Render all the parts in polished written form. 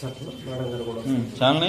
చాలా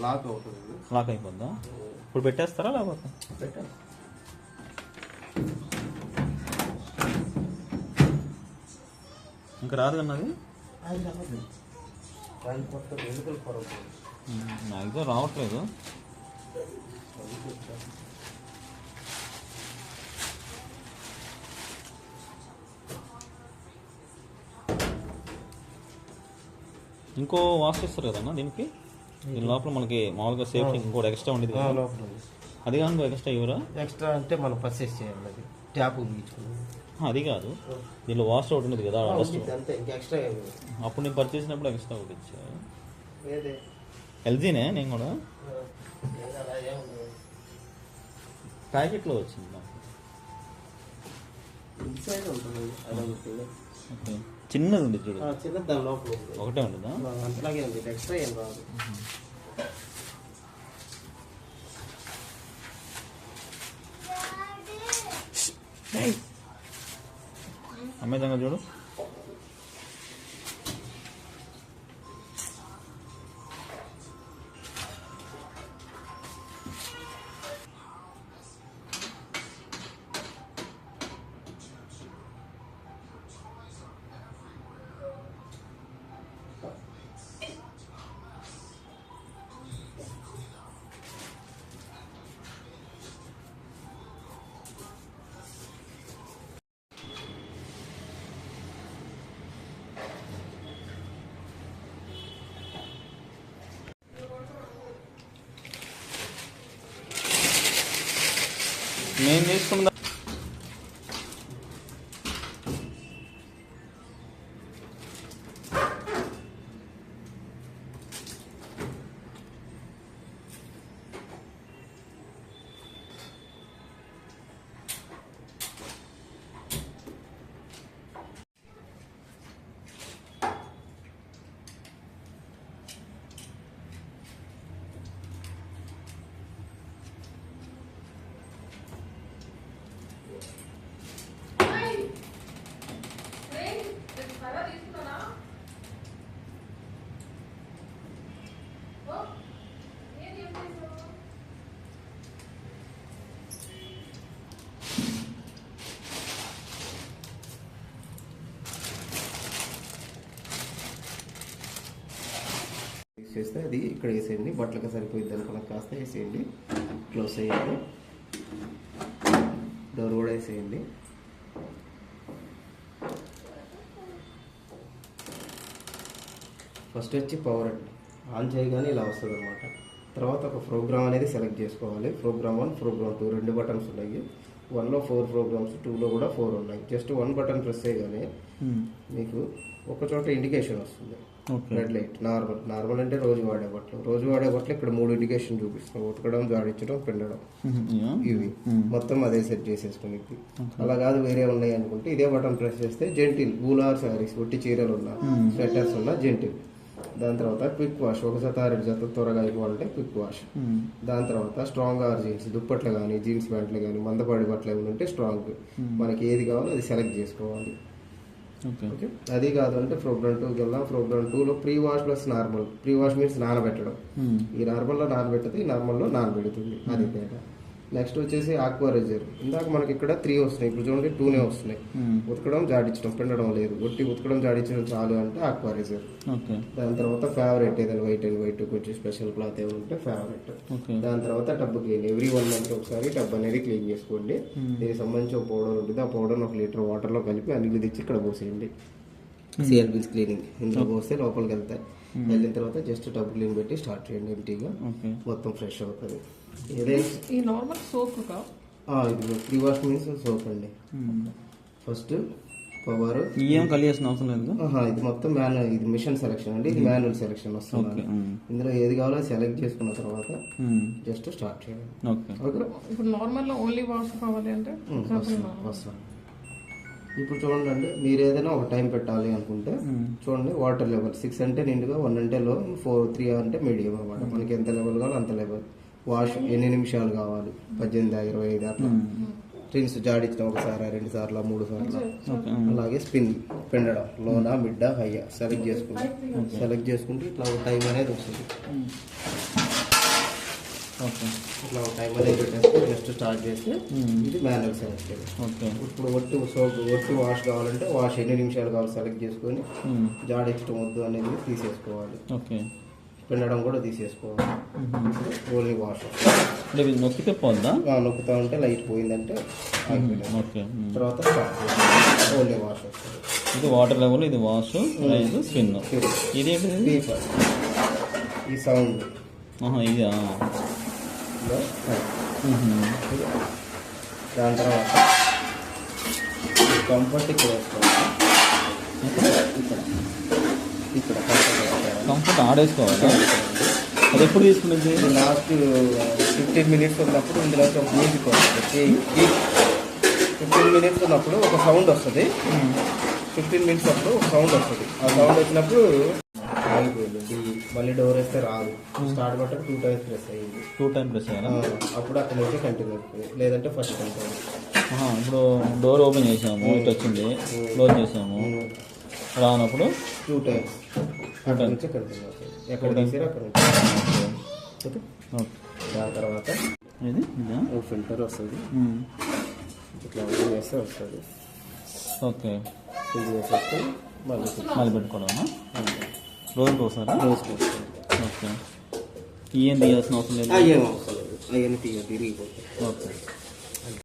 లాక్ అవుతుంది. లాక్ అయిపోద్దా? ఇప్పుడు పెట్టేస్తారా లేకపోతే పెట్టాను. ఇంకా రాదు కన్నా అది రాదు. దాని కొత్త వెలుగులు కొరకు నాకు రావట్లేదు. ఇంకో వాష్ ఇస్తారు కదన్నా దీనికి. దీని లోపల మనకి మామూలుగా సేఫ్టీ ఇంకోటి ఎక్స్ట్రా ఉండేది. అది కాదు ఎక్స్ట్రా ఇవ్వరా? ఎక్స్ట్రా అంటే మనం పర్చేస్ చేయాలి. అది ట్యాప్ ఉపయోగించుకున్నాం. అది కాదు, దీనిలో వాష్ అవుట్ ఉండేది కదా అంతే. ఇంకా ఎక్స్ట్రా అప్పుడు నేను పర్చేస్ చేసినప్పుడు ఎక్స్ట్రా ఒకటి ఇచ్చా. ఎల్జీనే నేను కూడా ప్యాకెట్లో వచ్చింది నాకు. ఓకే, చిన్నది ఉంది చూడు. చిన్నది దాని లోపల ఒకటే ఉండదా? అంతలాగే ఉంది. ఎక్స్ట్రా ఏం రాదు. అమ్మేదంగా చూడు. నేను తీసుకున్న చేస్తే అది ఇక్కడ వేసేయండి. బట్టలకు సరిపోయింది అనుకున్న కాస్త వేసేయండి. క్లోజ్ చేయండి. డోర్ కూడా వేసేయండి. ఫస్ట్ వచ్చి పవర్ అండి. ఆన్ చేయగానే ఇలా వస్తుంది అనమాట. తర్వాత ఒక ప్రోగ్రామ్ అనేది సెలెక్ట్ చేసుకోవాలి. ప్రోగ్రామ్ 1, ప్రోగ్రామ్ 2 2 బటన్స్ ఉన్నాయి. 1లో 4 ప్రోగ్రామ్స్, 2లో కూడా 4 ఉన్నాయి. జస్ట్ 1 బటన్ ప్రెస్ చేయగానే మీకు ఒక చోట ఇండికేషన్ వస్తుంది. Red light. నార్మల్ అంటే రోజు వాడే బట్టలు ఇక్కడ 3 ఇండికేషన్ చూపిస్తాం. ఉతకడం, జాడించడం, పిండడం. ఇవి మొత్తం అదే సెట్ చేసేసుకుని. అలా కాదు వేరే ఉన్నాయి అనుకుంటే ఇదే బటన్ ప్రెస్ చేస్తే జెంటిల్, గూలార్ శారీస్, ఒట్టి చీరలు ఉన్నా, స్వెటర్స్ ఉన్నా జెంటిల్. దాని తర్వాత క్విక్ వాష్, ఒక జత 2 జత త్వరగా అయిపోవాలంటే క్విక్ వాష్. దాని తర్వాత స్ట్రాంగ్ ఆర్ జీన్స్, దుప్పట్లు కానీ జీన్స్ ప్యాంట్లు కానీ మందపాడి బట్టలు ఏమైనా ఉంటే స్ట్రాంగ్. మనకి ఏది కావాలో అది సెలెక్ట్ చేసుకోవాలి. ఓకే, అది కాదు అంటే ప్రోగ్రామ్ 2కి వెళ్దాం. ప్రోగ్రామ్ 2లో pre wash plus normal. Pre wash means నానబెట్టడం. ఈ నార్మల్లో నానబెట్టదు, ఈ నార్మల్లో నానబెడుతుంది. అది తేడా. నెక్స్ట్ వచ్చేసి ఆక్వారైజర్. ఇందాక మనకి ఇక్కడ 3 వస్తున్నాయి, ఇప్పుడు చూడండి 2నే వస్తున్నాయి. ఉతకడం జాడించడం, పిండడం లేదు. ఒట్టి ఉతకడం జాడించడం చాలు అంటే ఆక్వారైజర్. ఓకే. దాని తర్వాత ఫేవరెట్ ఏదైనా వైట్ అండ్ వైట్ కొంచెం స్పెషల్ క్లాత్ ఏమైనా ఉంటే ఫేవరెట్. ఓకే. దాని తర్వాత టబ్ క్లీన్. ఎవ్రీ 1 మంత్ ఒకసారి టబ్ అనేది క్లీన్ చేసుకోండి. దీనికి సంబంధించి ఒక పౌడర్ ఉంటుంది, ఆ పౌడర్ 1 లీటర్ వాటర్లో కలిపి ఆ నీళ్ళు తెచ్చి ఇక్కడ పోసేయండి. సిఎల్బిన్స్ క్లీనింగ్ ఇందులో పోస్తే లోపలికి వెళ్తాయి. వెళ్ళిన తర్వాత జస్ట్ టబ్ క్లీన్ పెట్టి స్టార్ట్ చేయండి. ఎంటీగా మొత్తం ఫ్రెష్ అవుతుంది. ఏదైనా ఈ నార్మల్ సోప్ ఇది ప్రీ వాష్ మీన్స్ సోప్ అండి. ఫస్ట్ పవర్ ఏం కలియాల్సిన అవసరం లేదు. ఇది మొత్తం మాన్యువల్, ఇది మిషన్ సెలెక్షన్ అండి. ఇది మాన్యువల్ సెలెక్షన్ వస్తుంది. ఇందులో ఏది కావాలో సెలెక్ట్ చేసుకున్న తర్వాత జస్ట్ స్టార్ట్ చేయండి. ఇప్పుడు నార్మల్ లో ఓన్లీ వాష్ కావాలి అంటే వస్తాం. ఇప్పుడు చూడండి, మీరు ఏదైనా ఒక టైం పెట్టాలి అనుకుంటే చూడండి, వాటర్ లెవెల్ 6 అంటే నిండుగా, 1 అంటే లో, 4 3 అంటే మీడియం అనమాట. మనకి ఎంత లెవెల్ కావాలో అంత లెవెల్. వాష్ ఎన్ని నిమిషాలు కావాలి, 18 25 అట్లా. రిన్స్ జాడించడం 1 సారి 2 సార్లు 3 సార్లు. అలాగే స్పిన్ పిండడం లోనా మిడ్డా హయ్యా సెలెక్ట్ చేసుకుంటే ఇట్లా ఒక టైం అనేది వస్తుంది. ఇట్లా ఒక టైం అనేది పెట్టేస్తే జస్ట్ స్టార్ట్ చేస్తే ఇది మాన్యువల్ సెలెక్ట్. ఇప్పుడు ఒట్టి వాష్ కావాలంటే వాష్ ఎన్ని నిమిషాలు కావాలి సెలెక్ట్ చేసుకొని జాడించడం వద్దు అనేది తీసేసుకోవాలి. పిండడం కూడా తీసేసుకోవాలి. ఓన్లీ వాష్ నొక్కితే పోద్దా? నొక్కుతా ఉంటే లైట్ పోయిందంటే తర్వాత ఓన్లీ వాష్ వస్తుంది. ఇది వాటర్ లెవెల్, ఇది వాష్, స్పిన్. ఇది ఈ సౌండ్ ఇది. దాని తర్వాత కంఫర్ట్ ఇక్కడ వేసుకోవాలి. ఇక్కడ కంఫర్ట్ ఆడేసుకోవాలి. అది ఎప్పుడు తీసుకునేది? లాస్ట్ 15 మినిట్స్ ఉన్నప్పుడు ఇందులో ఒక మ్యూజిక్ వస్తుంది. 15 మినిట్స్ ఉన్నప్పుడు ఒక సౌండ్ వస్తుంది. 15 మినిట్స్ అప్పుడు ఒక సౌండ్ వస్తుంది. ఆ సౌండ్ వచ్చినప్పుడు మళ్ళీ డోర్ వేస్తే రాదు. స్టార్ట్ బటన్ 2 టైమ్స్ ప్రెస్ అయ్యింది. 2 టైమ్స్ ప్రెస్ అయ్యారా? అప్పుడు అక్కడ నుంచి కంటిన్యూ అవుతుంది, లేదంటే ఫస్ట్ కంటిన్యూ. ఇప్పుడు డోర్ ఓపెన్ చేసాము, ఇటు వచ్చింది, క్లోజ్ చేసాము, రానప్పుడు 2 టైమ్స్ అక్కడ నుంచి కంటిన్యూ అవుతుంది. ఎక్కడ తీసారో అక్కడ నుంచి. దాని తర్వాత ఇది ఫిల్టర్ వస్తుంది. ఇట్లా వేస్తే వస్తుంది. ఓకే. ఇది వేసేస్తే మళ్ళీ పెట్టుకోవడమా? రోజుకి ఒకసారి? రోజుకి. ఓకే. ఏం తీయాల్సిన అవసరం లేదు. ఏం అవసరం లేదు, అవన్నీ తిరిగిపోతాయి. ఓకే.